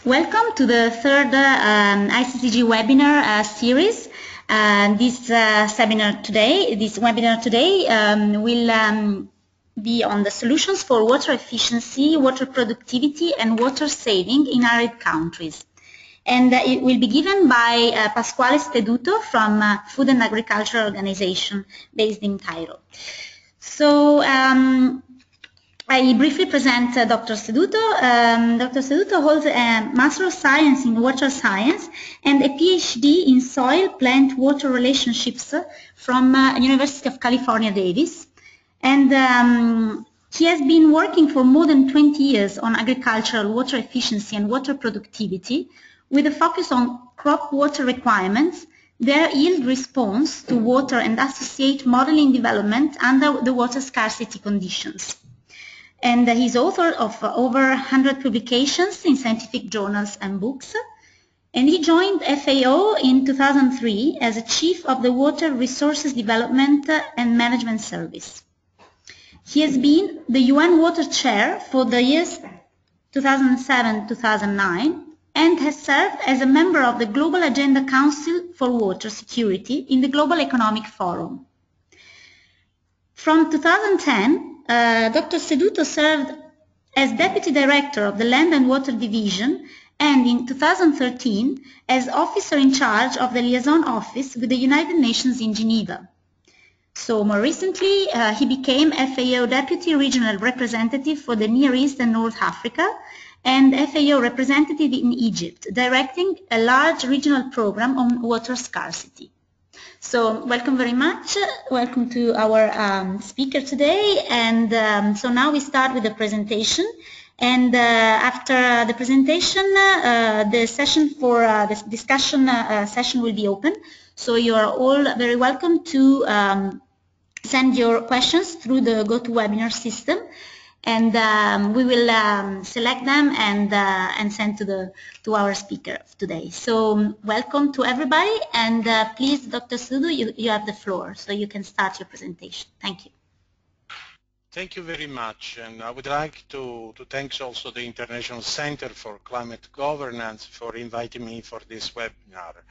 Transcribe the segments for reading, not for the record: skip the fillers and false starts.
Welcome to the third ICCG webinar series. This webinar today will be on the solutions for water efficiency, water productivity and water saving in arid countries. And it will be given by Pasquale Steduto from Food and Agriculture Organization based in Cairo. So I briefly present Dr. Steduto. Dr. Steduto holds a Master of Science in Water Science and a PhD in Soil Plant Water Relationships from University of California, Davis. And he has been working for more than 20 years on agricultural water efficiency and water productivity with a focus on crop water requirements, their yield response to water and associate modeling development under the water scarcity conditions. And he's author of over 100 publications in scientific journals and books. And he joined FAO in 2003 as a Chief of the Water Resources Development and Management Service. He has been the UN Water Chair for the years 2007-2009 and has served as a member of the Global Agenda Council for Water Security in the Global Economic Forum. From 2010, Dr. Steduto served as Deputy Director of the Land and Water Division and in 2013 as Officer in charge of the Liaison Office with the United Nations in Geneva. So more recently, he became FAO Deputy Regional Representative for the Near East and North Africa and FAO Representative in Egypt, directing a large regional program on water scarcity. So welcome very much. Welcome to our speaker today. And so now we start with the presentation. And after the presentation, the session for this discussion session will be open. So you are all very welcome to send your questions through the GoToWebinar system. And we will select them and send to our speaker today. So welcome to everybody, and please, Dr. Steduto, you have the floor, so you can start your presentation. Thank you. Thank you very much, and I would like to thank also the International Center for Climate Governance for inviting me for this webinar.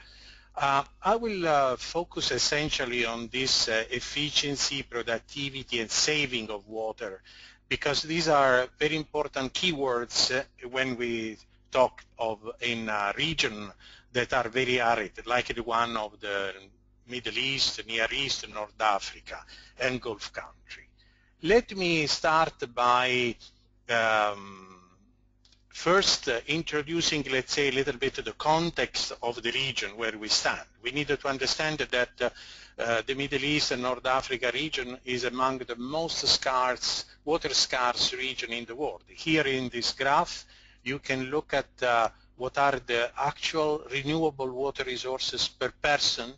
I will focus essentially on this efficiency, productivity, and saving of water, because these are very important keywords when we talk of in a region that are very arid, like the one of the Middle East, Near East, North Africa, and Gulf country. Let me start by first introducing, let's say, a little bit of the context of the region where we stand. We need to understand that the Middle East and North Africa region is among the most scarce, water scarce region in the world. Here in this graph, you can look at what are the actual renewable water resources per person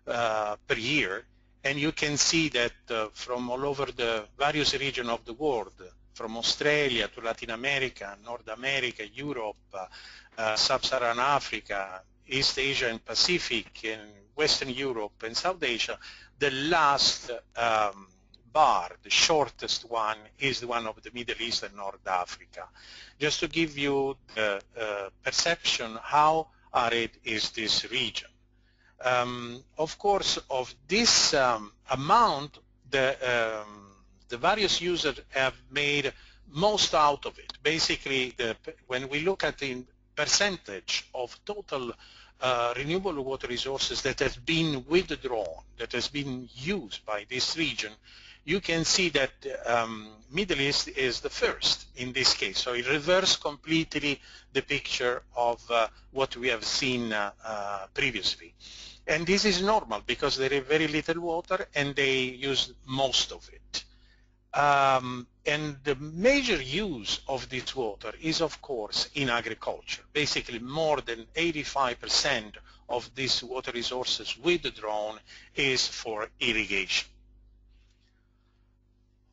per year, and you can see that from all over the various regions of the world, from Australia to Latin America, North America, Europe, Sub-Saharan Africa, East Asia and Pacific, and Western Europe and South Asia, the last bar, the shortest one, is the one of the Middle East and North Africa. Just to give you the perception how arid is this region. Of course, of this amount, the various users have made most out of it. Basically, when we look at the percentage of total renewable water resources that have been withdrawn, that has been used by this region, you can see that Middle East is the first in this case. So it reverses completely the picture of what we have seen previously. And this is normal because there is very little water and they use most of it. And the major use of this water is, of course, in agriculture. Basically, more than 85% of these water resources withdrawn is for irrigation.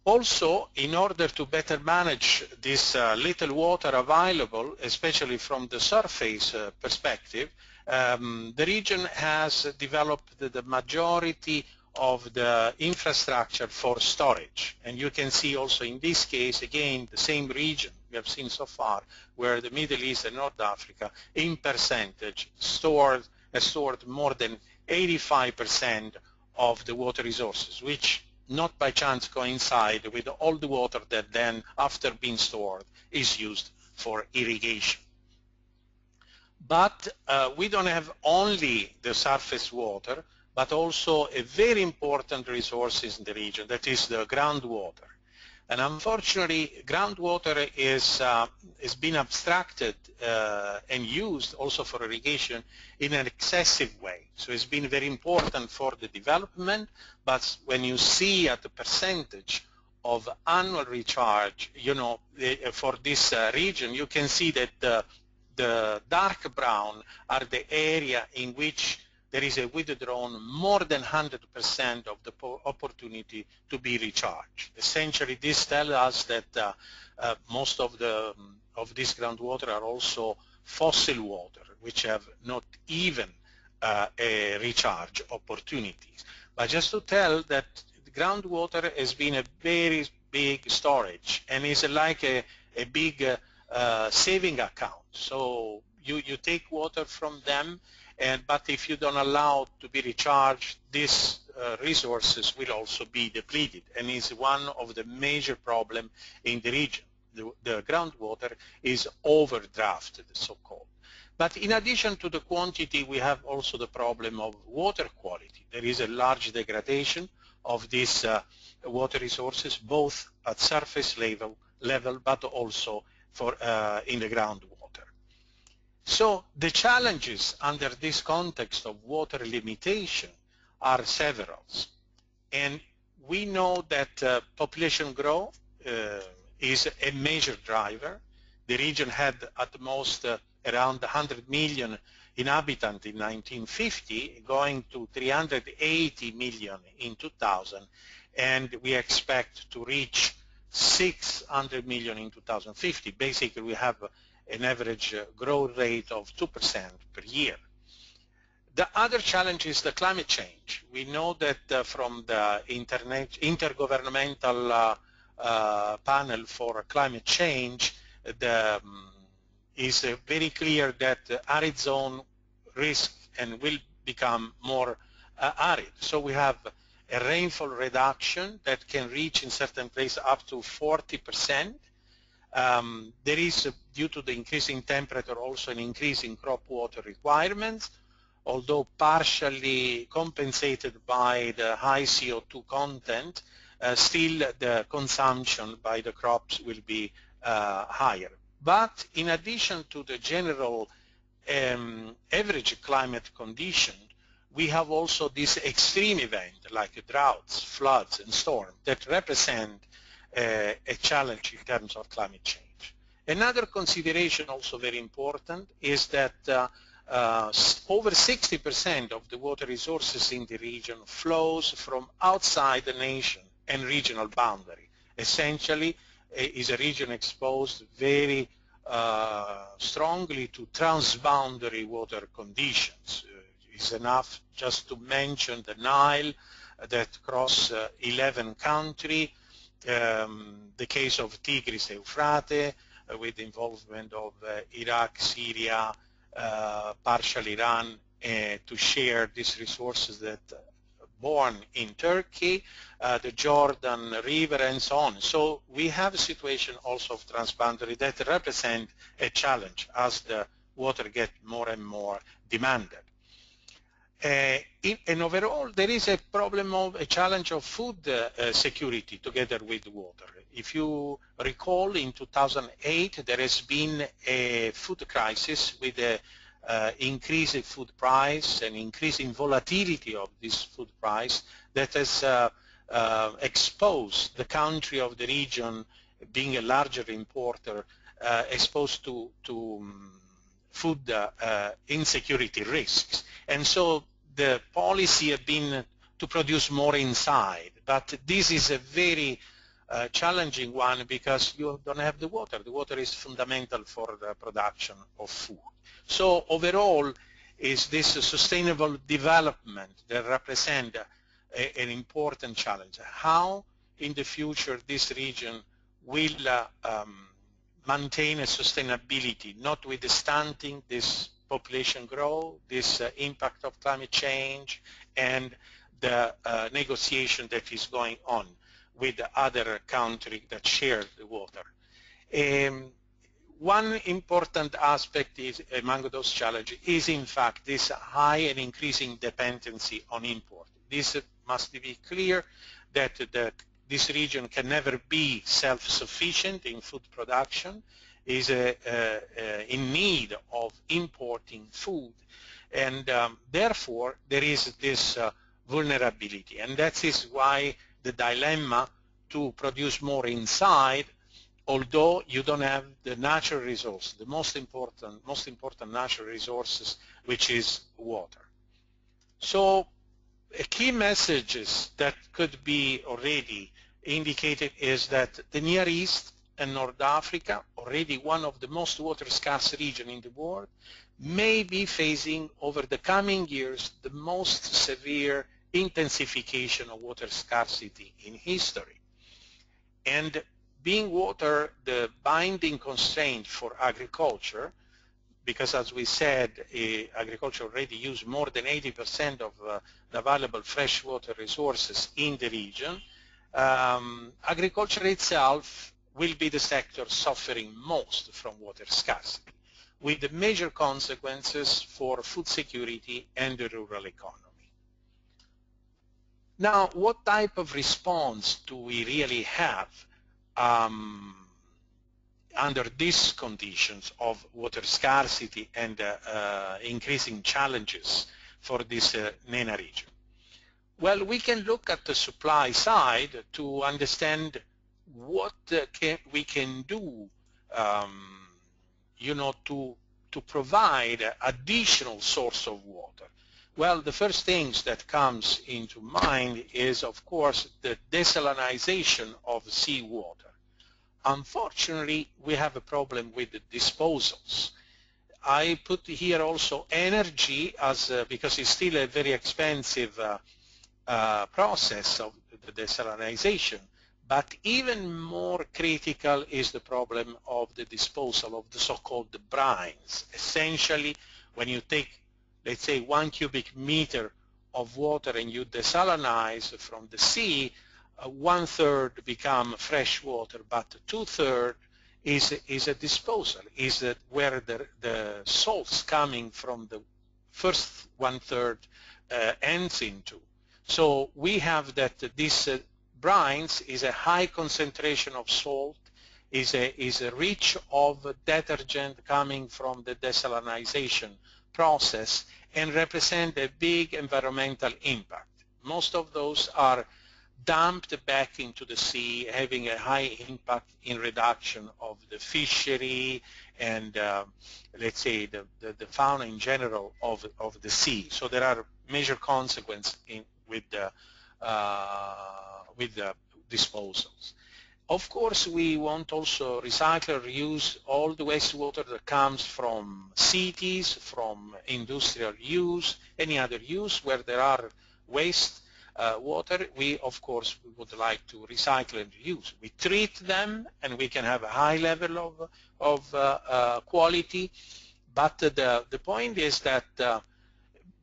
Also, in order to better manage this little water available, especially from the surface perspective, the region has developed the majority of the infrastructure for storage. And you can see also in this case, again, the same region, we have seen so far, where the Middle East and North Africa, in percentage, has stored more than 85% of the water resources, which not by chance coincide with all the water that then, after being stored, is used for irrigation. But we don't have only the surface water, but also a very important resource in the region, that is the groundwater. And unfortunately, groundwater is been abstracted and used also for irrigation in an excessive way. So it's been very important for the development, but when you see at the percentage of annual recharge, for this region, you can see that the dark brown are the area in which there is a withdrawn more than 100% of the opportunity to be recharged. Essentially, this tells us that most of this groundwater are also fossil water, which have not even a recharge opportunities. But just to tell that the groundwater has been a very big storage and is like a big saving account. So you take water from them, but if you don't allow to be recharged, these resources will also be depleted, and is one of the major problems in the region. The groundwater is overdrafted, so-called. But in addition to the quantity, we have also the problem of water quality. There is a large degradation of these water resources, both at surface level but also in the groundwater. So the challenges under this context of water limitation are several. And we know that population growth is a major driver. The region had at most around 100 million inhabitants in 1950, going to 380 million in 2000, and we expect to reach 600 million in 2050. Basically, we have an average growth rate of 2% per year. The other challenge is the climate change. We know that from the Intergovernmental Panel for Climate Change, is very clear that arid zone risk and will become more arid. So we have a rainfall reduction that can reach in certain places up to 40%. There is, due to the increasing temperature, also an increase in crop water requirements, although partially compensated by the high CO2 content, still the consumption by the crops will be higher. But in addition to the general average climate condition, we have also this extreme event like droughts, floods, and storms that represent a challenge in terms of climate change. Another consideration also very important is that over 60% of the water resources in the region flows from outside the nation and regional boundary. Essentially, is a region exposed very strongly to transboundary water conditions. It's enough just to mention the Nile that cross 11 countries, the case of Tigris-Euphrates with the involvement of Iraq, Syria, partial Iran to share these resources that born in Turkey, the Jordan River, and so on. So we have a situation also of transboundary that represent a challenge as the water gets more and more demanded. And overall, there is a problem of a challenge of food security together with water. If you recall, in 2008, there has been a food crisis with a increase in food price and increase in volatility of this food price that has exposed the country of the region, being a larger importer, exposed to food insecurity risks. And so the policy has been to produce more inside, but this is a very challenging one because you don't have the water. The water is fundamental for the production of food. So overall, is this a sustainable development that represents an important challenge? How in the future this region will maintain a sustainability, notwithstanding this population growth, this impact of climate change, and the negotiation that is going on with the other countries that share the water. One important aspect is, among those challenges is in fact this high and increasing dependency on import. This must be clear that this region can never be self-sufficient in food production, is in need of importing food, and therefore there is this vulnerability, and that is why the dilemma to produce more inside, although you don't have the natural resource, the most important natural resources, which is water. So a key message that could be already indicated is that the Near East and North Africa, already one of the most water scarce regions in the world, may be facing over the coming years the most severe intensification of water scarcity in history. And being water the binding constraint for agriculture, because as we said, agriculture already uses more than 80% of the available freshwater resources in the region, agriculture itself will be the sector suffering most from water scarcity, with the major consequences for food security and the rural economy. Now, what type of response do we really have under these conditions of water scarcity and increasing challenges for this MENA region? Well, we can look at the supply side to understand what we can do, to provide additional source of water. Well, the first things that comes into mind is, of course, the desalinization of seawater. Unfortunately, we have a problem with the disposals. I put here also energy as because it's still a very expensive process of the desalinization, but even more critical is the problem of the disposal of the so-called brines. Essentially, when you take, let's say, 1 cubic meter of water and you desalinize from the sea, 1/3 become fresh water, but 2/3 is a disposal, is where the salts coming from the first 1/3 ends into. So we have that this brines is a high concentration of salt, is a rich of detergent coming from the desalinization process, and represent a big environmental impact. Most of those are dumped back into the sea, having a high impact in reduction of the fishery and let's say the fauna in general of the sea. So there are major consequences with the disposals. Of course, we want also recycle or reuse all the wastewater that comes from cities, from industrial use, any other use where there are waste water. We, of course, would like to recycle and reuse. We treat them, and we can have a high level of quality. But the point is that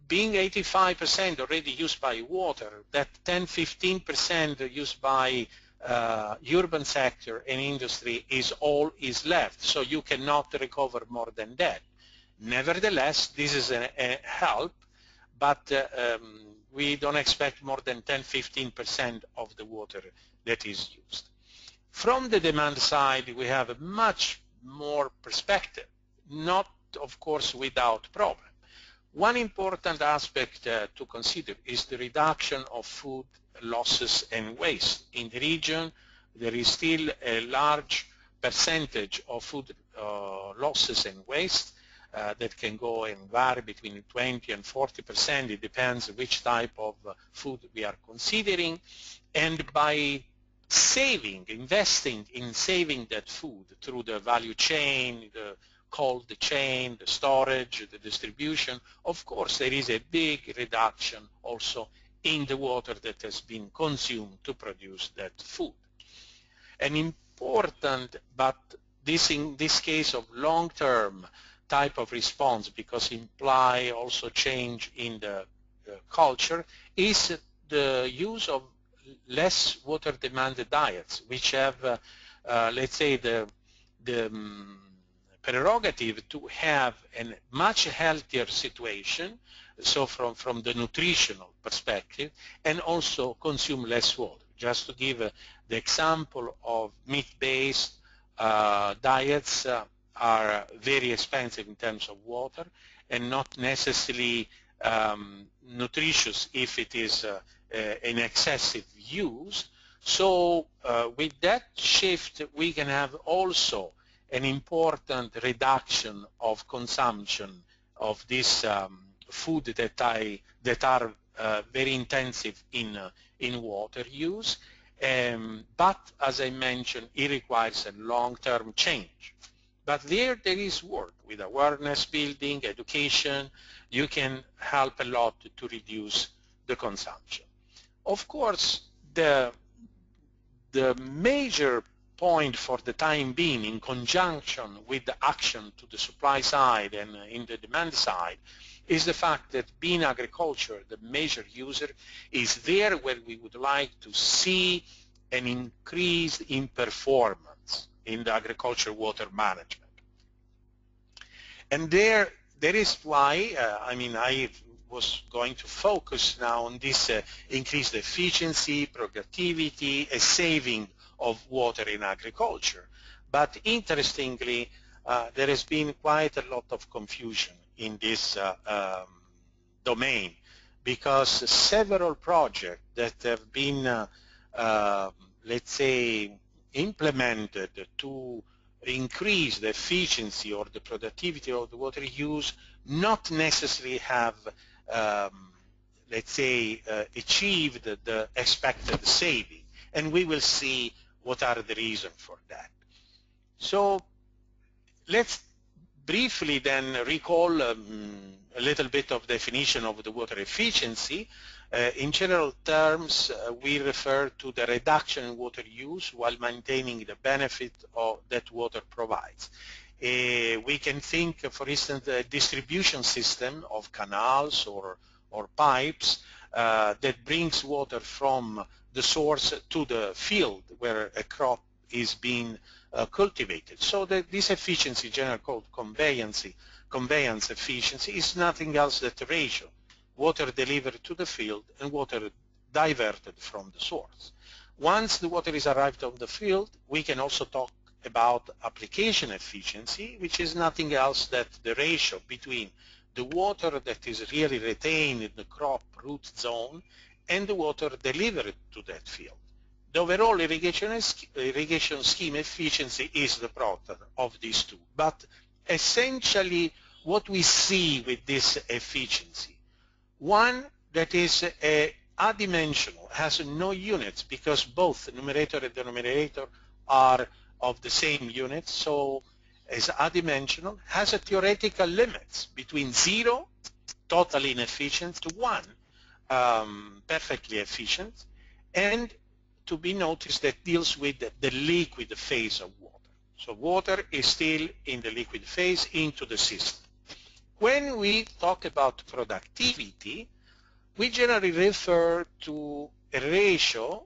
being 85% already used by water, that 10–15% used by urban sector and industry is all is left. So you cannot recover more than that. Nevertheless, this is a help, but we don't expect more than 10–15% of the water that is used. From the demand side, we have a much more perspective, not, of course, without problem. One important aspect to consider is the reduction of food losses and waste. In the region, there is still a large percentage of food losses and waste that can go and vary between 20% and 40%. It depends which type of food we are considering. And by investing in saving that food through the value chain, the cold chain, the storage, the distribution, of course there is a big reduction also in the water that has been consumed to produce that food. An important but this in this case of long-term type of response, because imply also change in the culture, is the use of less water demanded diets, which have let's say the prerogative to have a much healthier situation, so from the nutritional perspective, and also consume less water. Just to give the example of meat-based diets are very expensive in terms of water and not necessarily nutritious if it is an excessive use. So with that shift, we can have also an important reduction of consumption of this food that are very intensive in water use. But as I mentioned, it requires a long-term change. But there is work with awareness building, education. You can help a lot to reduce the consumption. Of course, the major point for the time being, in conjunction with the action to the supply side and in the demand side, is the fact that being agriculture, the major user, is there where we would like to see an increase in performance in the agriculture water management. And there is why, I was going to focus now on this increased efficiency, productivity, a saving of water in agriculture. But interestingly, there has been quite a lot of confusion in this domain, because several projects that have been, let's say, implemented to increase the efficiency or the productivity of the water use not necessarily have, let's say, achieved the expected saving. And we will see what are the reasons for that. So let's briefly then recall a little bit of definition of the water efficiency. In general terms, we refer to the reduction in water use while maintaining the benefit that water provides. We can think, for instance, a distribution system of canals or pipes that brings water from the source to the field where a crop is being cultivated. So this efficiency, generally called conveyance efficiency, is nothing else than the ratio: water delivered to the field and water diverted from the source. Once the water is arrived on the field, we can also talk about application efficiency, which is nothing else than the ratio between the water that is really retained in the crop root zone and the water delivered to that field. The overall irrigation scheme efficiency is the product of these two. But essentially, what we see with this efficiency, one that is adimensional, has no units, because both numerator and denominator are of the same unit, so is adimensional, has a theoretical limits between 0, totally inefficient, to 1, perfectly efficient, and to be noticed that deals with the liquid phase of water. So water is still in the liquid phase into the system. When we talk about productivity, we generally refer to a ratio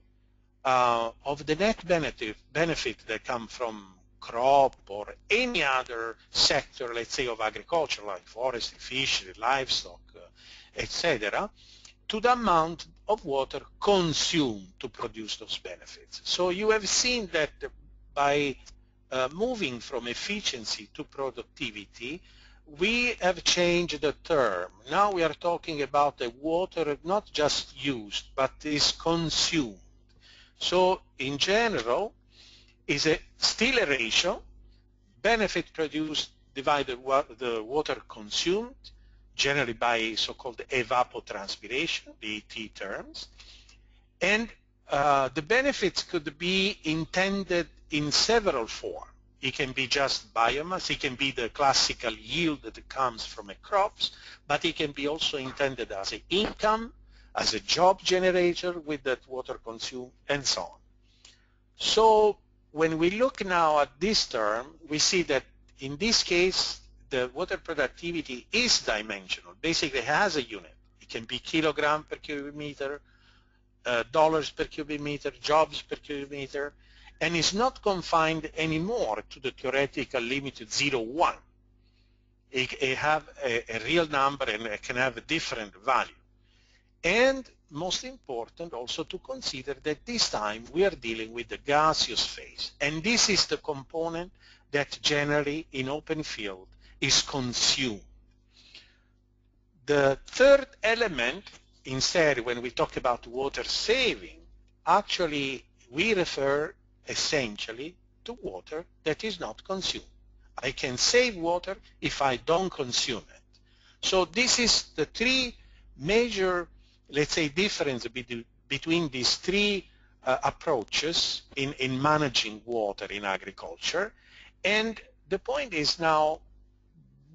of the net benefit that come from crop or any other sector, let's say, of agriculture, like forestry, fishery, livestock, etc., to the amount of water consumed to produce those benefits. So you have seen that by moving from efficiency to productivity, we have changed the term. Now we are talking about the water not just used, but is consumed. So in general, is still a ratio, benefit produced divided the water consumed, generally by so-called evapotranspiration, the ET terms. And the benefits could be intended in several forms. It can be just biomass, it can be the classical yield that comes from a crops, but it can be also intended as an income, as a job generator with that water consumed, and so on. So when we look now at this term, we see that in this case, the water productivity is dimensional. Basically, it has a unit. It can be kilogram per cubic meter, dollars per cubic meter, jobs per cubic meter, and is not confined anymore to the theoretical limit of 0, 1. It have a real number and it can have a different value. And most important also to consider that this time we are dealing with the gaseous phase, and this is the component that generally in open field is consumed. The third element, instead, when we talk about water saving, actually we refer essentially to water that is not consumed. I can save water if I don't consume it. So this is the three major, let's say, difference between these three approaches in managing water in agriculture. And the point is now,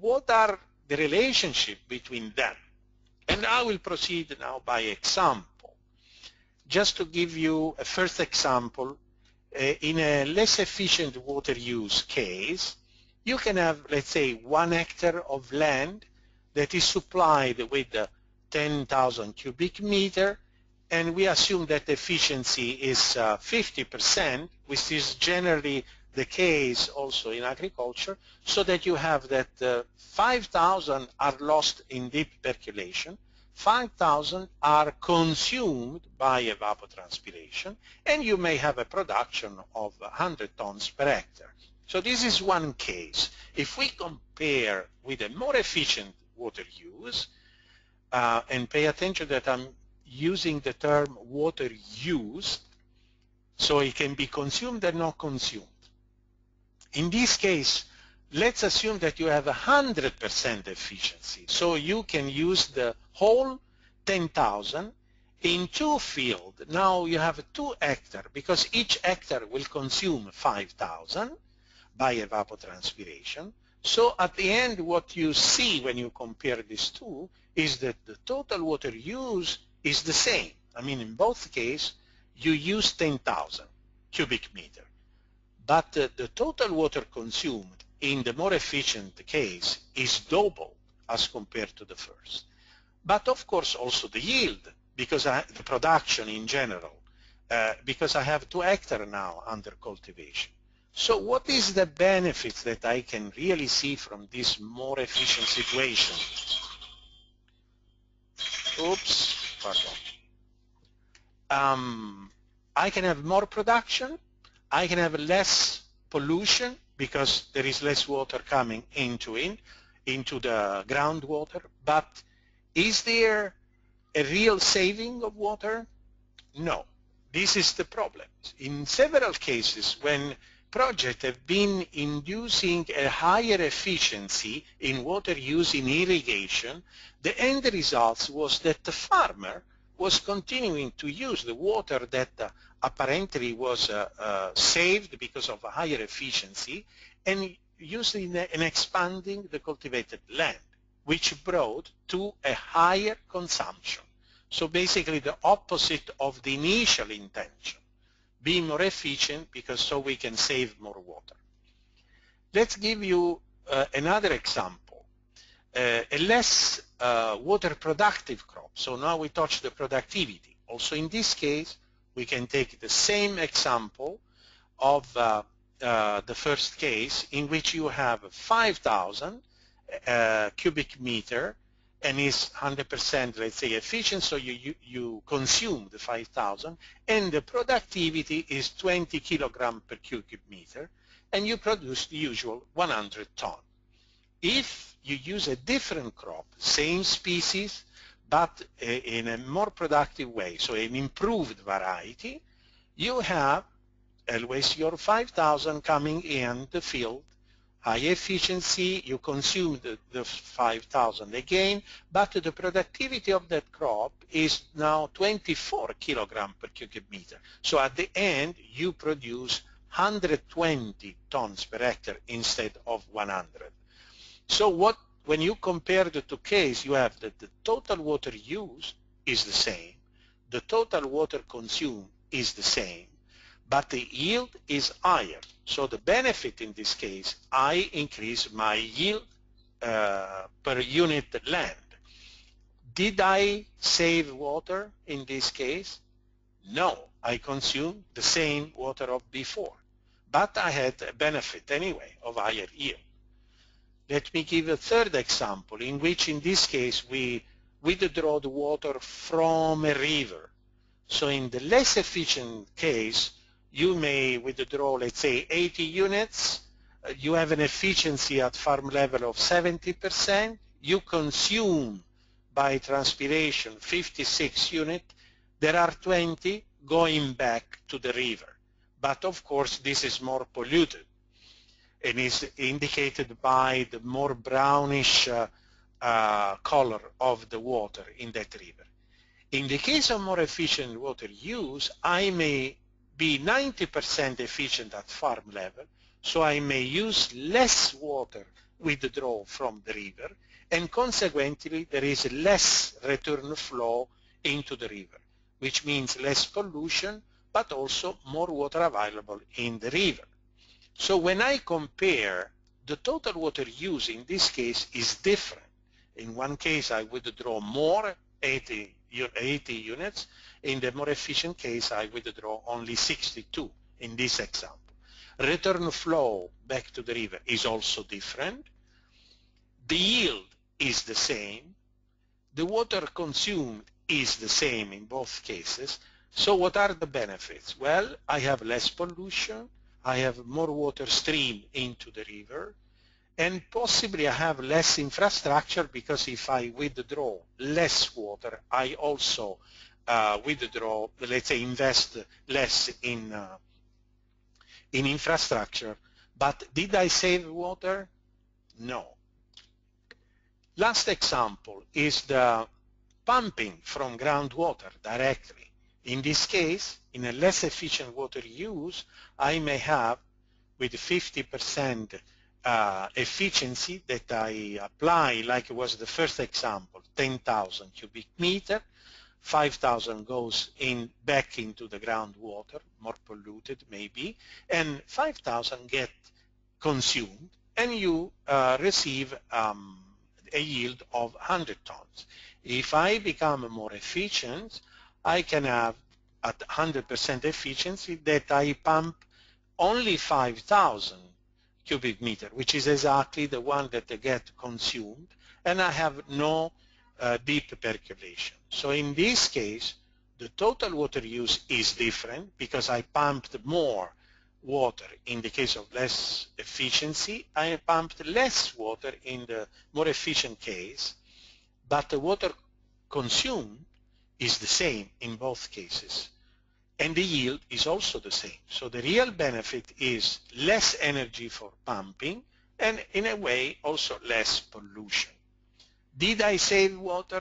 what are the relationship between them? And I will proceed now by example. Just to give you a first example, in a less efficient water use case, you can have, let's say, 1 hectare of land that is supplied with 10,000 cubic meter, and we assume that efficiency is 50%, which is generally the case also in agriculture, so that you have that 5,000 are lost in deep percolation, 5,000 are consumed by evapotranspiration, and you may have a production of 100 tons per hectare. So this is one case. If we compare with a more efficient water use, and pay attention that I'm using the term water use, so it can be consumed and not consumed. In this case, let's assume that you have 100% efficiency. So you can use the whole 10,000 in 2 fields. Now you have 2 hectares, because each hectare will consume 5,000 by evapotranspiration. So at the end, what you see when you compare these two is that the total water use is the same. I mean, in both cases, you use 10,000 cubic meter. But the total water consumed in the more efficient case is double as compared to the first. But of course also the yield, because the production in general, because I have 2 hectares now under cultivation. So what is the benefits that I can really see from this more efficient situation? Oops, pardon. I can have more production, I can have less pollution because there is less water coming into the groundwater, but is there a real saving of water? No. This is the problem. In several cases, when projects have been inducing a higher efficiency in water use in irrigation, the end result was that the farmer was continuing to use the water that apparently was saved because of a higher efficiency and using and expanding the cultivated land, which brought to a higher consumption. So basically the opposite of the initial intention, being more efficient because so we can save more water. Let's give you another example, a less water productive crop. So now we touch the productivity. Also in this case, we can take the same example of the first case in which you have 5,000 cubic meter and is 100%, let's say, efficient, so you consume the 5,000, and the productivity is 20 kilograms per cubic meter, and you produce the usual 100 ton. If you use a different crop, same species, but in a more productive way, so an improved variety, you have always your 5,000 coming in the field, high efficiency, you consume the 5,000 again, but the productivity of that crop is now 24 kilograms per cubic meter. So at the end, you produce 120 tons per hectare instead of 100. So when you compare the two cases, you have that the total water used is the same, the total water consumed is the same, but the yield is higher. So the benefit in this case, I increase my yield per unit land. Did I save water in this case? No, I consumed the same water of before, but I had a benefit anyway of higher yield. Let me give a third example in which in this case we withdraw the water from a river. So in the less efficient case, you may withdraw, let's say, 80 units. You have an efficiency at farm level of 70%. You consume by transpiration 56 units. There are 20 going back to the river. But of course, this is more polluted and is indicated by the more brownish color of the water in that river. In the case of more efficient water use, I may be 90% efficient at farm level, so I may use less water withdraw from the river, and consequently there is less return flow into the river, which means less pollution, but also more water available in the river. So when I compare, the total water use in this case is different. In one case I withdraw more, 80 units. In the more efficient case, I withdraw only 62 in this example. Return flow back to the river is also different. The yield is the same. The water consumed is the same in both cases. So what are the benefits? Well, I have less pollution. I have more water stream into the river. And possibly I have less infrastructure, because if I withdraw less water, I also withdraw, let's say, invest less in infrastructure. But did I save water? No. Last example is the pumping from groundwater directly. In this case, in a less efficient water use, I may have, with 50% efficiency that I apply, like it was the first example, 10,000 cubic meter, 5,000 goes back into the groundwater, more polluted maybe, and 5,000 get consumed, and you receive a yield of 100 tons. If I become more efficient, I can have at 100% efficiency that I pump only 5,000 cubic meter, which is exactly the one that they get consumed, and I have no deep percolation. So in this case, the total water use is different because I pumped more water in the case of less efficiency. I pumped less water in the more efficient case, but the water consumed is the same in both cases. And the yield is also the same. So the real benefit is less energy for pumping and, in a way, also less pollution. Did I save water?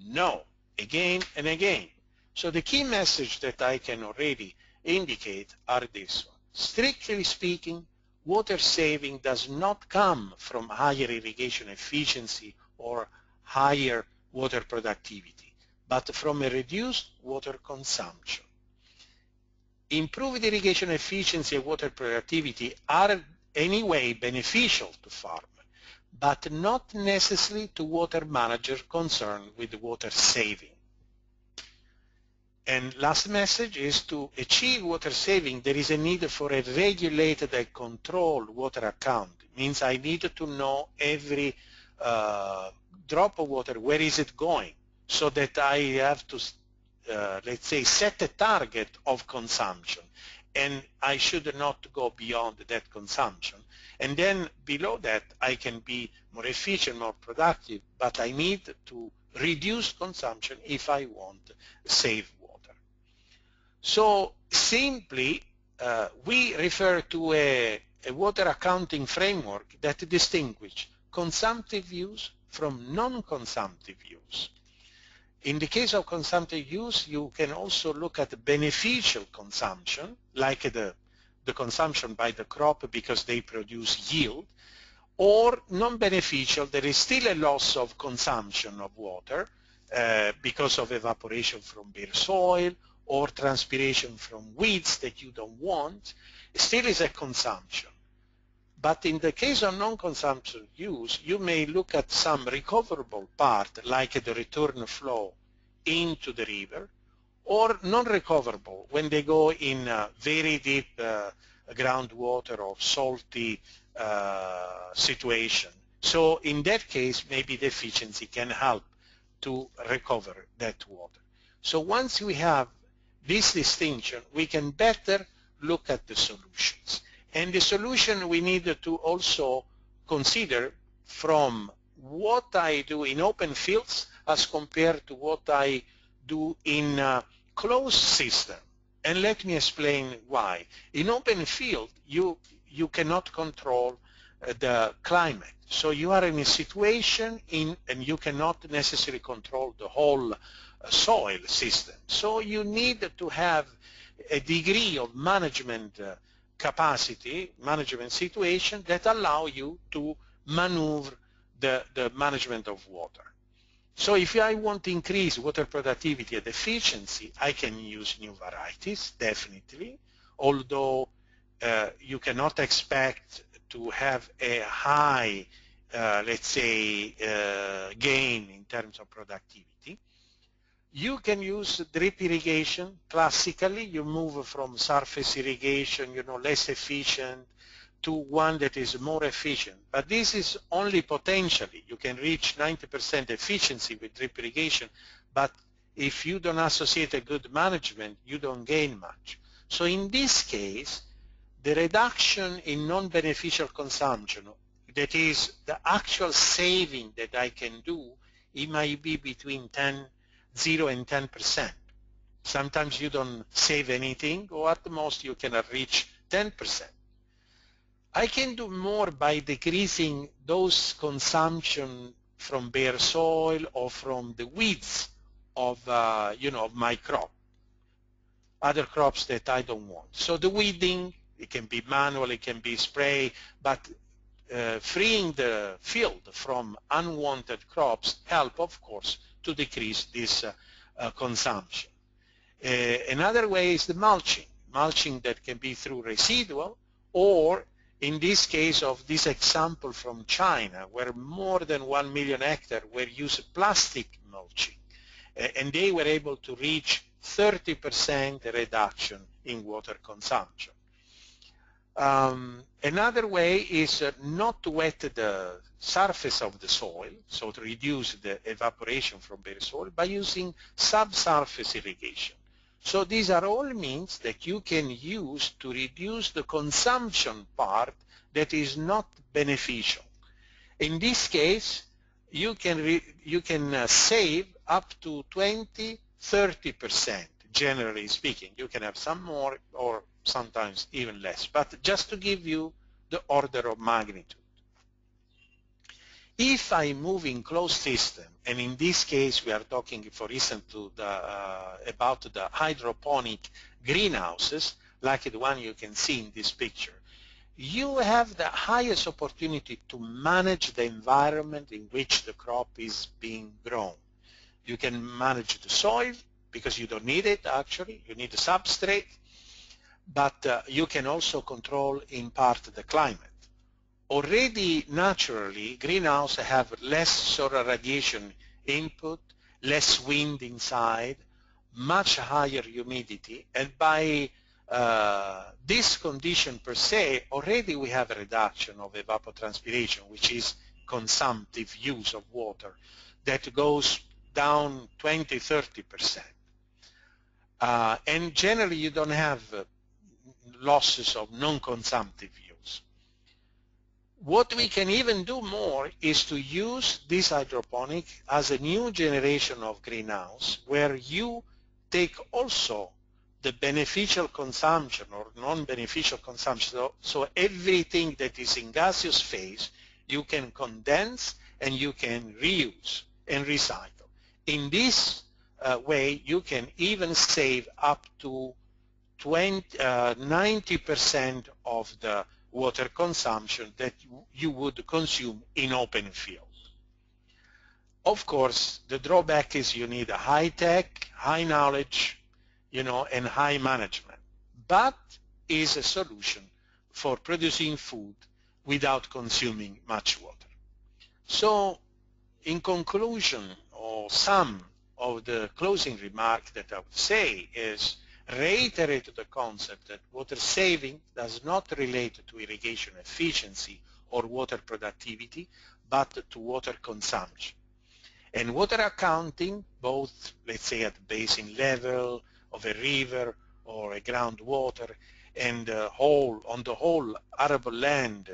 No, again and again. So the key message that I can already indicate are this one. Strictly speaking, water saving does not come from higher irrigation efficiency or higher water productivity, but from a reduced water consumption. Improved irrigation efficiency and water productivity are anyway beneficial to farmers, but not necessarily to water managers concerned with water saving. And last message is, to achieve water saving, there is a need for a regulated and controlled water account. It means I need to know every drop of water, where is it going, so that I have to let's say, set a target of consumption, and I should not go beyond that consumption. And then below that, I can be more efficient, more productive, but I need to reduce consumption if I want to save water. So simply, we refer to a water accounting framework that distinguishes consumptive use from non-consumptive use. In the case of consumptive use, you can also look at beneficial consumption, like the consumption by the crop because they produce yield, or non-beneficial, there is still a loss of consumption of water because of evaporation from bare soil or transpiration from weeds that you don't want, still is a consumption. But in the case of non-consumption use, you may look at some recoverable part, like the return flow into the river, or non-recoverable when they go in very deep groundwater or salty situation. So in that case, maybe the efficiency can help to recover that water. So once we have this distinction, we can better look at the solutions. And the solution we need to also consider from what I do in open fields as compared to what I do in a closed system. And let me explain why. In open field, you cannot control the climate. So you are in a situation and you cannot necessarily control the whole soil system. So you need to have a degree of management capacity, management situation that allow you to maneuver the management of water. So if I want to increase water productivity and efficiency, I can use new varieties, definitely, although you cannot expect to have a high, let's say, gain in terms of productivity. You can use drip irrigation. Classically, you move from surface irrigation, less efficient, to one that is more efficient. But this is only potentially. You can reach 90% efficiency with drip irrigation, but if you don't associate a good management, you don't gain much. So in this case, the reduction in non-beneficial consumption, that is the actual saving that I can do, it might be between 0 and 10%. Sometimes you don't save anything, or at the most you cannot reach 10%. I can do more by decreasing those consumption from bare soil or from the weeds of my crop, other crops that I don't want. So the weeding, it can be manual, it can be spray, but freeing the field from unwanted crops help, of course, to decrease this consumption. Another way is the mulching that can be through residual, or in this case of this example from China, where more than 1 million hectares were used plastic mulching, and they were able to reach 30% reduction in water consumption. Another way is not to wet the surface of the soil, so to reduce the evaporation from bare soil by using subsurface irrigation. So these are all means that you can use to reduce the consumption part that is not beneficial. In this case, you can save up to 20–30%, generally speaking. You can have some more or sometimes even less, but just to give you the order of magnitude. If I move in closed system, and in this case we are talking, for instance, about the hydroponic greenhouses, like the one you can see in this picture, you have the highest opportunity to manage the environment in which the crop is being grown. You can manage the soil because you don't need it actually, you need a substrate, but you can also control in part the climate. Already naturally, greenhouses have less solar radiation input, less wind inside, much higher humidity, and by this condition per se, already we have a reduction of evapotranspiration, which is consumptive use of water, that goes down 20–30%. And generally you don't have losses of non-consumptive use. What we can even do more is to use this hydroponic as a new generation of greenhouse where you take also the beneficial consumption or non-beneficial consumption. So everything that is in gaseous phase you can condense and you can reuse and recycle. In this way you can even save up to 90% of the water consumption that you would consume in open field. Of course, the drawback is you need a high-tech, high knowledge, and high management, but is a solution for producing food without consuming much water. So in conclusion, or some of the closing remarks that I would say is reiterate the concept that water saving does not relate to irrigation efficiency or water productivity, but to water consumption. And water accounting, both, let's say, at the basin level of a river or a groundwater, and on the whole arable land,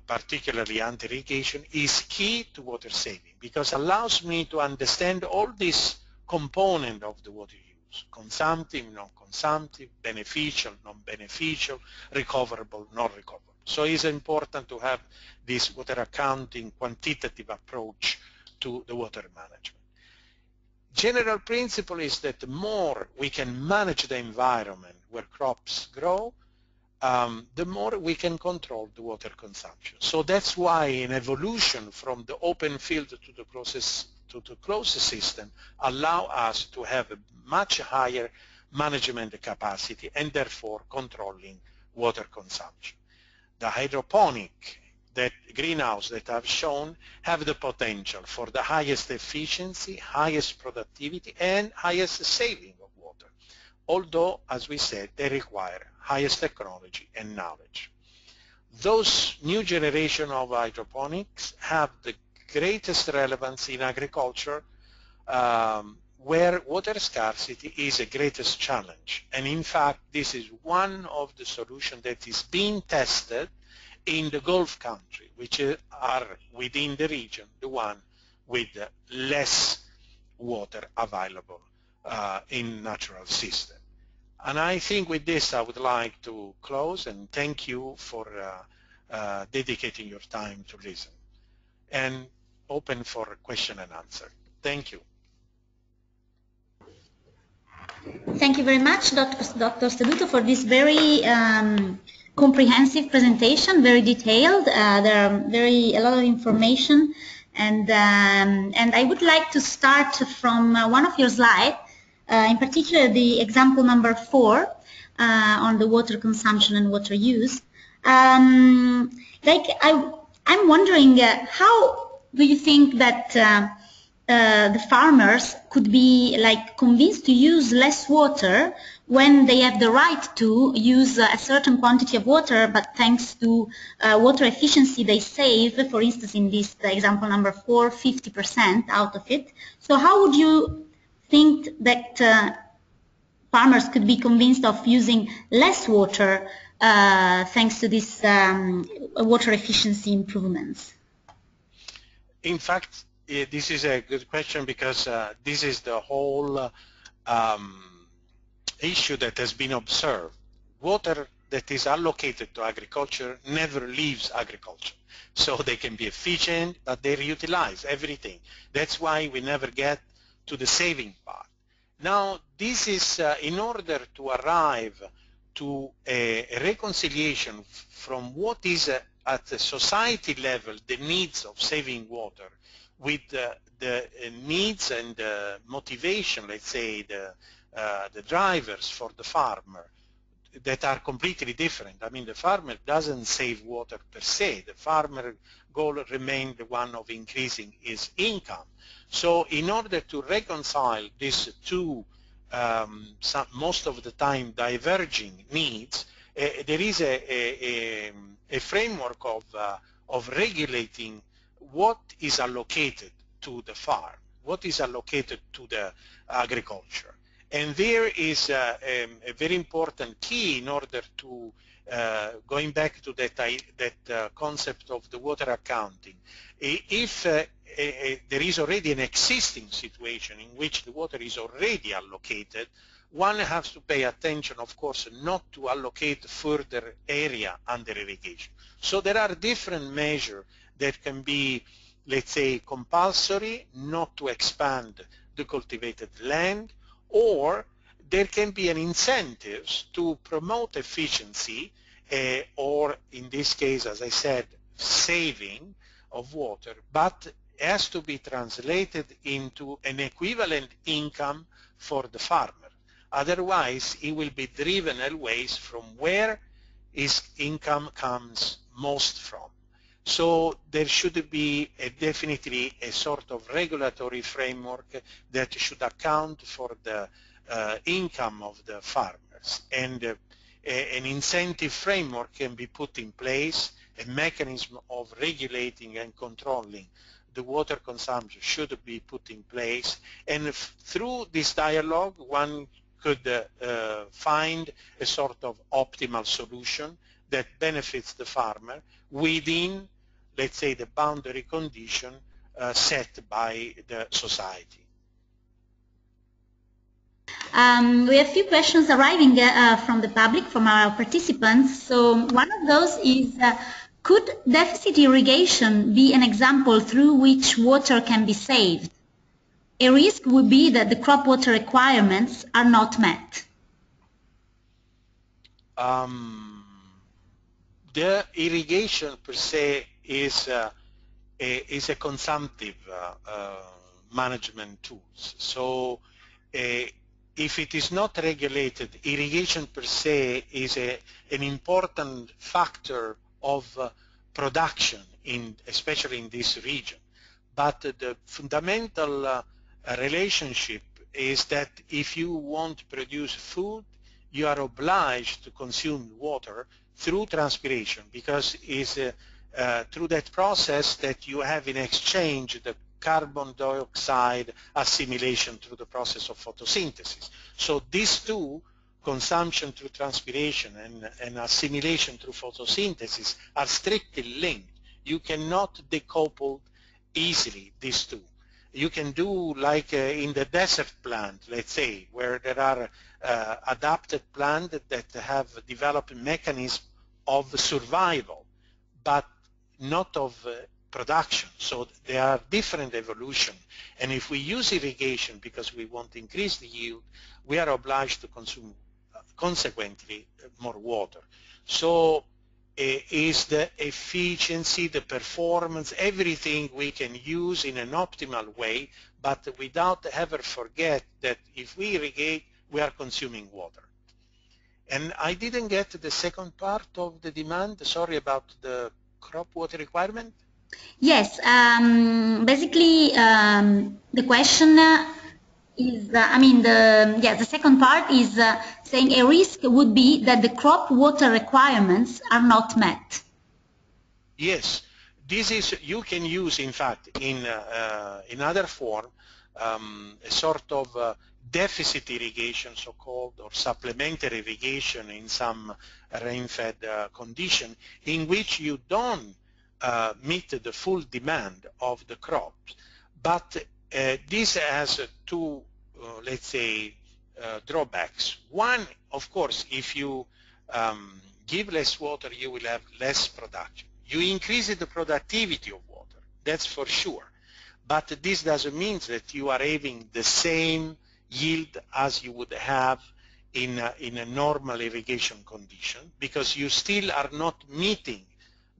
particularly anti-irrigation, is key to water saving because it allows me to understand all these components of the water use: consumptive, non-consumptive, beneficial, non-beneficial, recoverable, non-recoverable. So it's important to have this water accounting quantitative approach to the water management. General principle is that the more we can manage the environment where crops grow, the more we can control the water consumption. So that's why an evolution from the open field to the closed system allow us to have a much higher management capacity and therefore controlling water consumption. The hydroponic greenhouse that I've shown have the potential for the highest efficiency, highest productivity, and highest saving of water, although, as we said, they require highest technology and knowledge. Those new generation of hydroponics have the greatest relevance in agriculture, where water scarcity is the greatest challenge. And in fact, this is one of the solutions that is being tested in the Gulf countries, which are within the region, the one with less water available in natural system. And I think with this I would like to close and thank you for dedicating your time to listen, and open for question and answer. Thank you. Thank you very much, Dr. Steduto, for this very comprehensive presentation, very detailed. There are a lot of information, and I would like to start from one of your slides, in particular the example number 4 on the water consumption and water use. I'm wondering how do you think that the farmers could be convinced to use less water when they have the right to use a certain quantity of water, but thanks to water efficiency they save, for instance in this example number 4, 50% out of it. So how would you think that farmers could be convinced of using less water thanks to this water efficiency improvements? In fact, this is a good question because this is the whole issue that has been observed. Water that is allocated to agriculture never leaves agriculture. So they can be efficient, but they reutilize everything. That's why we never get to the saving part. Now, this is in order to arrive to a reconciliation from what is at the society level the needs of saving water with the needs and the motivation, let's say, the drivers for the farmer that are completely different. I mean, the farmer doesn't save water per se. The farmer goal remains the one of increasing his income. So in order to reconcile these two, most of the time diverging needs, there is a framework of regulating what is allocated to the farm, what is allocated to the agriculture. And there is a very important key in order to, going back to that concept of the water accounting. If there is already an existing situation in which the water is already allocated, one has to pay attention, of course, not to allocate further area under irrigation. So there are different measures that can be, let's say, compulsory, not to expand the cultivated land, or there can be an incentives to promote efficiency or, in this case, as I said, saving of water, but has to be translated into an equivalent income for the farmer. Otherwise, he will be driven always from where his income comes most from. So there should be definitely a sort of regulatory framework that should account for the income of the farmers. And an incentive framework can be put in place, a mechanism of regulating and controlling the water consumption should be put in place, and through this dialogue one could find a sort of optimal solution that benefits the farmer within, let's say, the boundary condition set by the society. We have a few questions arriving from the public, from our participants. So one of those is, could deficit irrigation be an example through which water can be saved? A risk would be that the crop water requirements are not met. The irrigation per se is a consumptive management tool. So if it is not regulated, irrigation per se is an important factor of production, especially in this region. But the fundamental relationship is that if you want to produce food, you are obliged to consume water through transpiration, because it's through that process that you have in exchange the carbon dioxide assimilation through the process of photosynthesis. So these two, consumption through transpiration and assimilation through photosynthesis, are strictly linked. You cannot decouple easily these two. You can do like in the desert plant, let's say, where there are adapted plants that have developed mechanisms of survival, but not of production. So they are different evolution. And if we use irrigation because we want to increase the yield, we are obliged to consume consequently more water. So is the efficiency, the performance, everything we can use in an optimal way, but without ever forget that if we irrigate, we are consuming water. And I didn't get the second part of the demand, sorry, about the crop water requirement. Yes, basically the question is, the second part is saying a risk would be that the crop water requirements are not met. Yes, this is, you can use, in fact, in other form, a sort of deficit irrigation, so-called, or supplementary irrigation in some rain-fed condition, in which you don't meet the full demand of the crops. But this has two, let's say, drawbacks. One, of course, if you give less water, you will have less production. You increase the productivity of water, that's for sure. But this doesn't mean that you are having the same yield as you would have in a normal irrigation condition, because you still are not meeting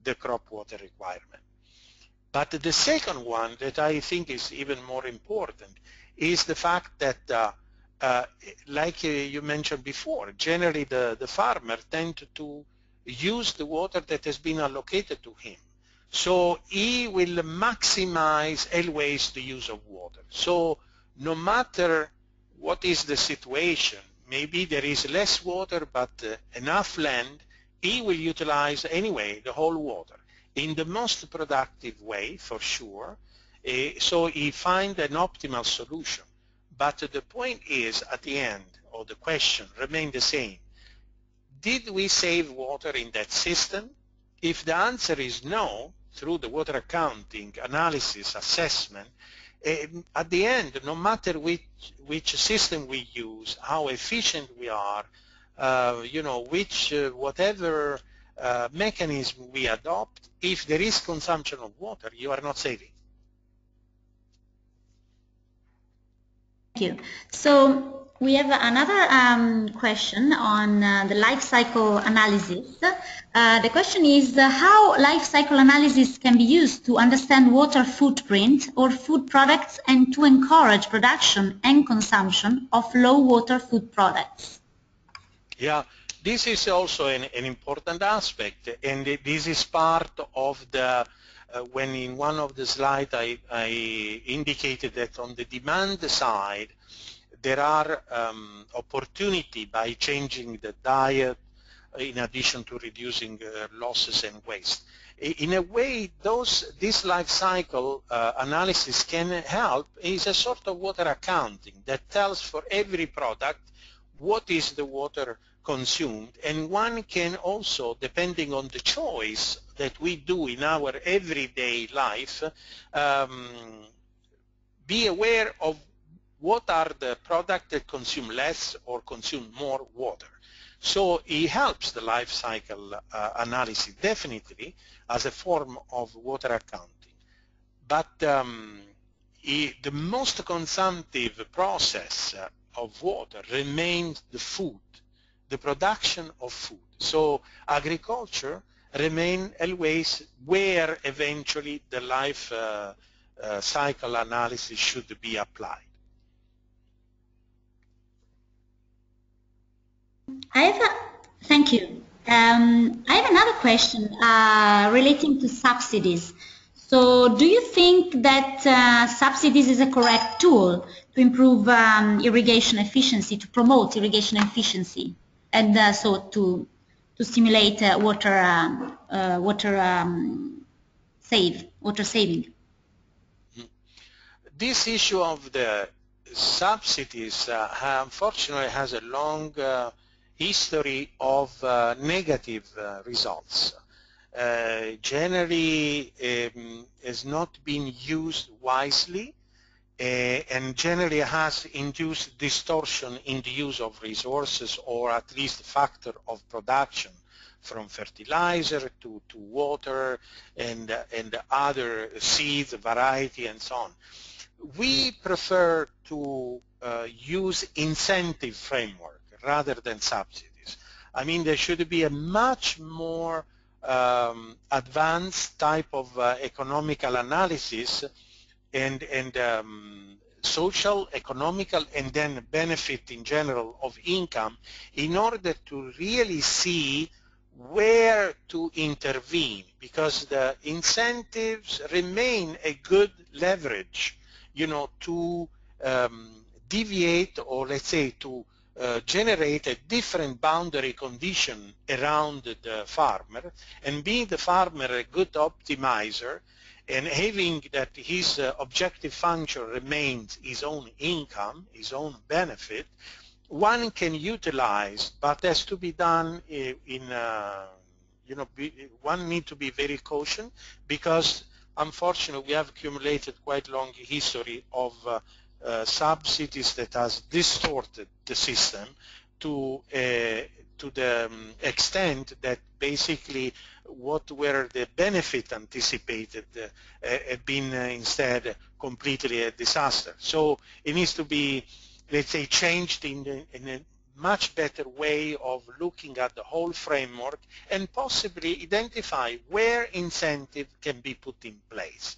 the crop water requirement. But the second one that I think is even more important is the fact that like you mentioned before, generally the farmer tends to use the water that has been allocated to him. So he will maximize always the use of water. So no matter what is the situation, maybe there is less water but enough land, he will utilize anyway the whole water in the most productive way, for sure. So he finds an optimal solution. But the point is, at the end, or the question remains the same. Did we save water in that system? If the answer is no, through the water accounting, analysis, assessment, at the end, no matter which system we use, how efficient we are, whatever mechanism we adopt, if there is consumption of water, you are not saving. Thank you. So we have another question on the life cycle analysis. The question is how life cycle analysis can be used to understand water footprint or food products and to encourage production and consumption of low water food products. Yeah, this is also an important aspect, and this is part of the when in one of the slides I indicated that on the demand side there are opportunity by changing the diet in addition to reducing losses and waste. In a way, this life cycle analysis can help. Is a sort of water accounting that tells for every product what is the water consumed, and one can also, depending on the choice that we do in our everyday life, be aware of what are the products that consume less or consume more water. So it helps the life cycle analysis definitely as a form of water accounting. But the most consumptive process of water remains the food, the production of food. So agriculture remains always where eventually the life cycle analysis should be applied. Thank you. I have another question relating to subsidies. So do you think that subsidies is a correct tool to improve irrigation efficiency, to promote irrigation efficiency, and so to stimulate water saving? This issue of the subsidies unfortunately has a long history of negative results. Generally has not been used wisely and generally has induced distortion in the use of resources, or at least factor of production, from fertilizer to water and other seeds, variety, and so on. We prefer to use incentive framework rather than subsidies. I mean, there should be a much more advanced type of economical analysis and social, economical, and then benefit in general of income in order to really see where to intervene, because the incentives remain a good leverage, you know, to deviate, or let's say to generate a different boundary condition around the farmer, and being the farmer a good optimizer and having that his objective function remains his own income, his own benefit, one can utilize, but has to be done one need to be very cautious, because unfortunately we have accumulated quite long history of subsidies that has distorted the system to the extent that basically what were the benefit anticipated have been instead completely a disaster. So it needs to be, let's say, changed in a much better way of looking at the whole framework and possibly identify where incentive can be put in place.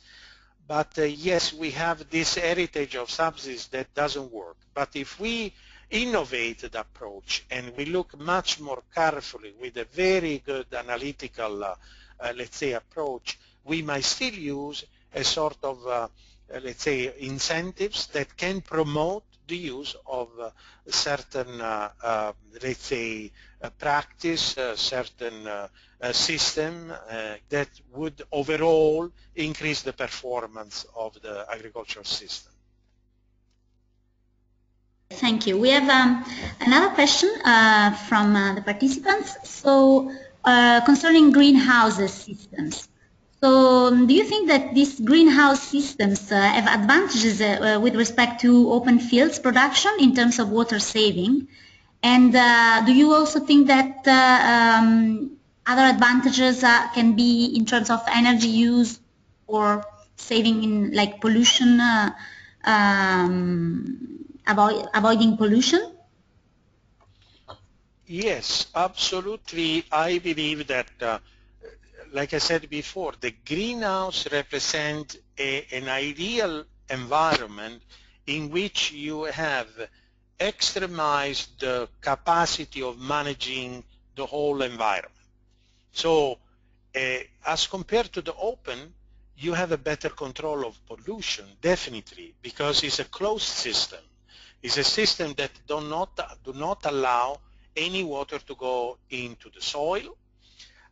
But yes, we have this heritage of subsidies that doesn't work. But if we innovate the approach and we look much more carefully with a very good analytical, let's say, approach, we might still use a sort of, let's say, incentives that can promote the use of certain, let's say, practice, certain system that would overall increase the performance of the agricultural system. Thank you. We have another question from the participants. So concerning greenhouse systems. So do you think that these greenhouse systems have advantages with respect to open fields production in terms of water saving? And do you also think that other advantages can be in terms of energy use or saving in like pollution, avoiding pollution? Yes, absolutely. I believe that, like I said before, the greenhouse represents an ideal environment in which you have extremized the capacity of managing the whole environment. So as compared to the open, you have a better control of pollution, definitely, because it's a closed system. It's a system that do not allow any water to go into the soil,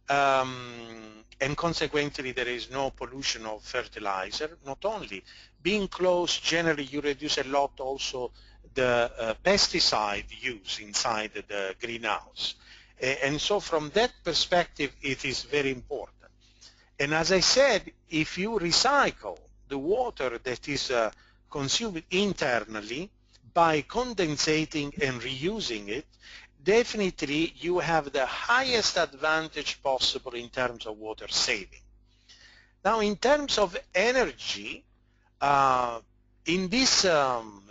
and consequently there is no pollution of fertilizer. Not only, being closed, generally you reduce a lot also the pesticide use inside the greenhouse. And so from that perspective it is very important. And as I said, if you recycle the water that is consumed internally by condensating and reusing it, definitely you have the highest advantage possible in terms of water saving. Now, in terms of energy, in this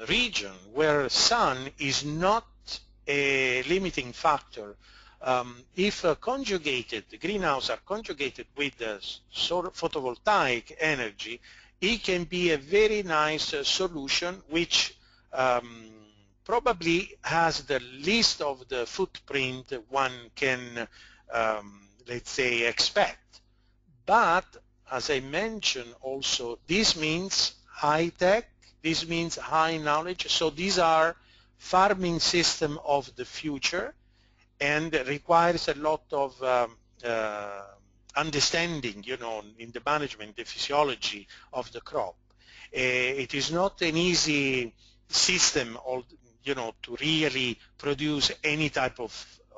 region where sun is not a limiting factor, if conjugated, the greenhouse are conjugated with the photovoltaic energy, it can be a very nice solution which probably has the least of the footprint one can, let's say, expect. But as I mentioned also, this means high tech, this means high knowledge. So these are farming system of the future and requires a lot of understanding, you know, in the management, the physiology of the crop. It is not an easy system, you know, to really produce any type of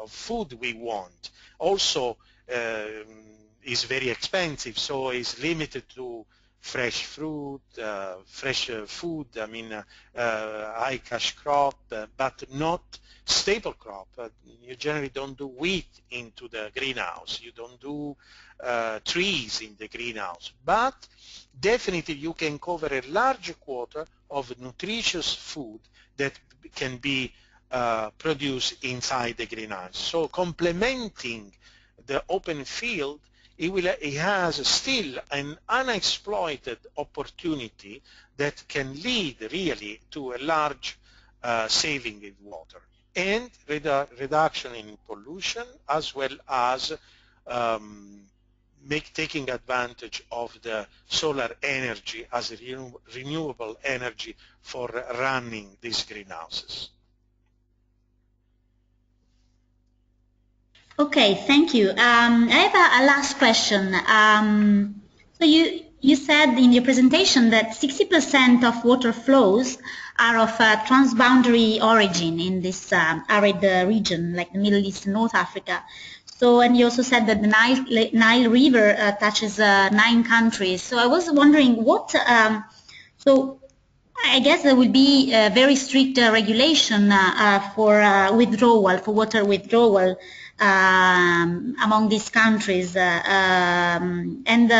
food we want. Also, is very expensive, so it's limited to fresh fruit, fresh food, I mean, high cash crop, but not staple crop. You generally don't do wheat into the greenhouse. You don't do trees in the greenhouse. But definitely you can cover a large quota of nutritious food that can be produced inside the greenhouse. So complementing the open field, it has still an unexploited opportunity that can lead really to a large saving in water and reduction in pollution, as well as taking advantage of the solar energy as a renewable energy for running these greenhouses. Okay, thank you. I have a last question. So you said in your presentation that 60% of water flows are of transboundary origin in this arid region, like the Middle East and North Africa. So, and you also said that the Nile River touches 9 countries. So I was wondering what, so I guess there will be a very strict regulation for withdrawal, for water withdrawal among these countries. And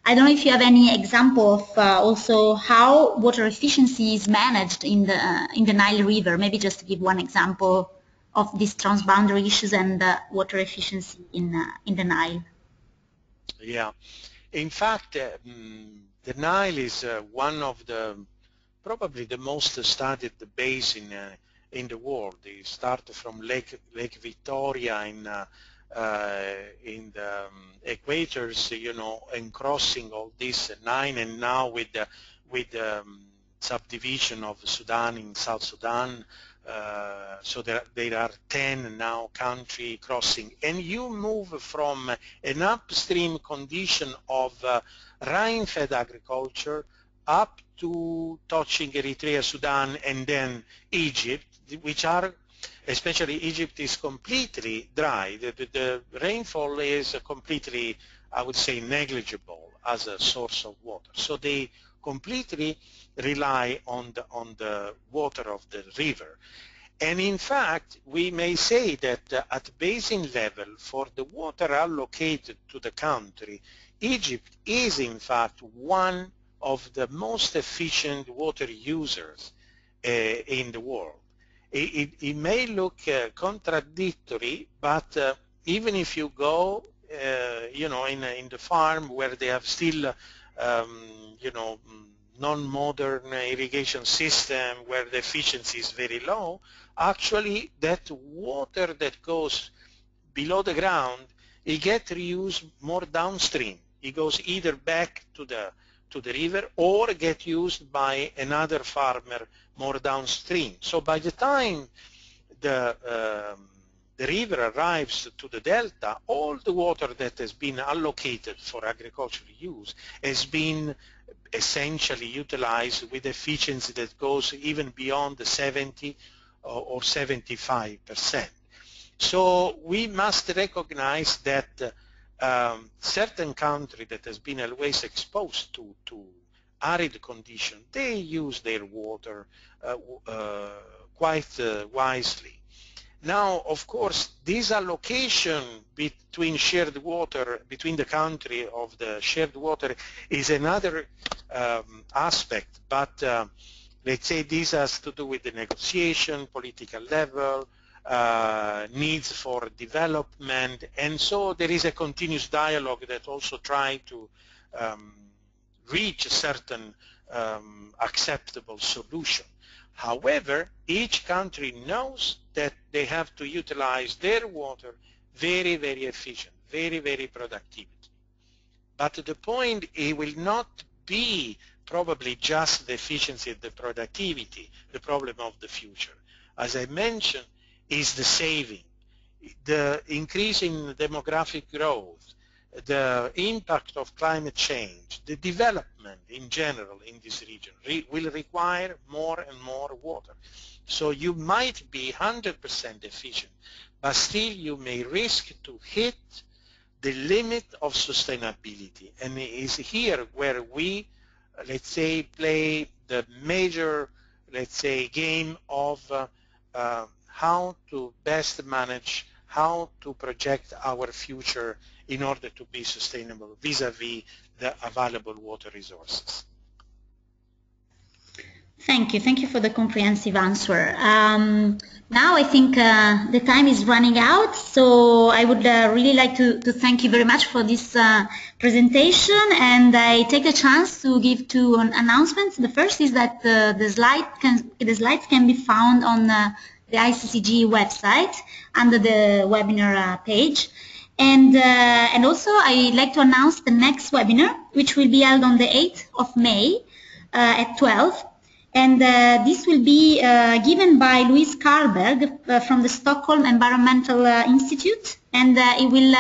I don't know if you have any example of also how water efficiency is managed in the Nile River. Maybe just to give one example of these transboundary issues and water efficiency in the Nile. Yeah, in fact, the Nile is one of the probably the most studied basin in the world. It started from Lake Victoria in the equators, you know, and crossing all these 9, and now with the subdivision of Sudan in South Sudan. So there are 10 now country crossing, and you move from an upstream condition of rain-fed agriculture up to touching Eritrea, Sudan, and then Egypt, which are, especially Egypt, is completely dry. The rainfall is completely, I would say, negligible as a source of water. So they completely rely on the water of the river. And in fact, we may say that at basin level, for the water allocated to the country, Egypt is in fact one of the most efficient water users in the world. It may look contradictory, but even if you go, you know, in the farm where they have still, you know, non-modern irrigation system where the efficiency is very low, actually that water that goes below the ground, it gets reused more downstream. It goes either back to the river or get used by another farmer more downstream. So by the time the river arrives to the delta, all the water that has been allocated for agricultural use has been essentially utilized with efficiency that goes even beyond the 70 or 75%. So we must recognize that certain country that has been always exposed to arid conditions, they use their water quite wisely. Now, of course, this allocation between shared water, between the country of the shared water is another aspect, but let's say this has to do with the negotiation, political level, needs for development, and so there is a continuous dialogue that also tries to reach a certain acceptable solution. However, each country knows that they have to utilize their water very, very efficient, very, very productive. But the point, it will not be probably just the efficiency and the productivity, the problem of the future. As I mentioned, is the saving, the increase in demographic growth, the impact of climate change, the development in general in this region will require more and more water. So you might be 100% efficient, but still you may risk to hit the limit of sustainability. And it is here where we, let's say, play the major, let's say, game of how to best manage, how to project our future in order to be sustainable vis-a-vis the available water resources. Thank you for the comprehensive answer. Now I think the time is running out, so I would really like to thank you very much for this presentation, and I take the chance to give two announcements. The first is that the slides can be found on the ICCG website under the webinar page. And also I'd like to announce the next webinar, which will be held on the 8th of May at 12. And this will be given by Louise Karlberg from the Stockholm Environmental Institute, and it will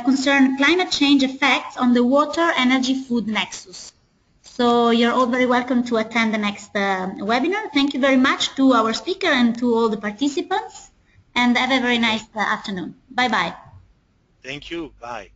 concern climate change effects on the water, energy, food nexus. So you're all very welcome to attend the next webinar. Thank you very much to our speaker and to all the participants, and have a very nice afternoon. Bye-bye. Thank you. Bye.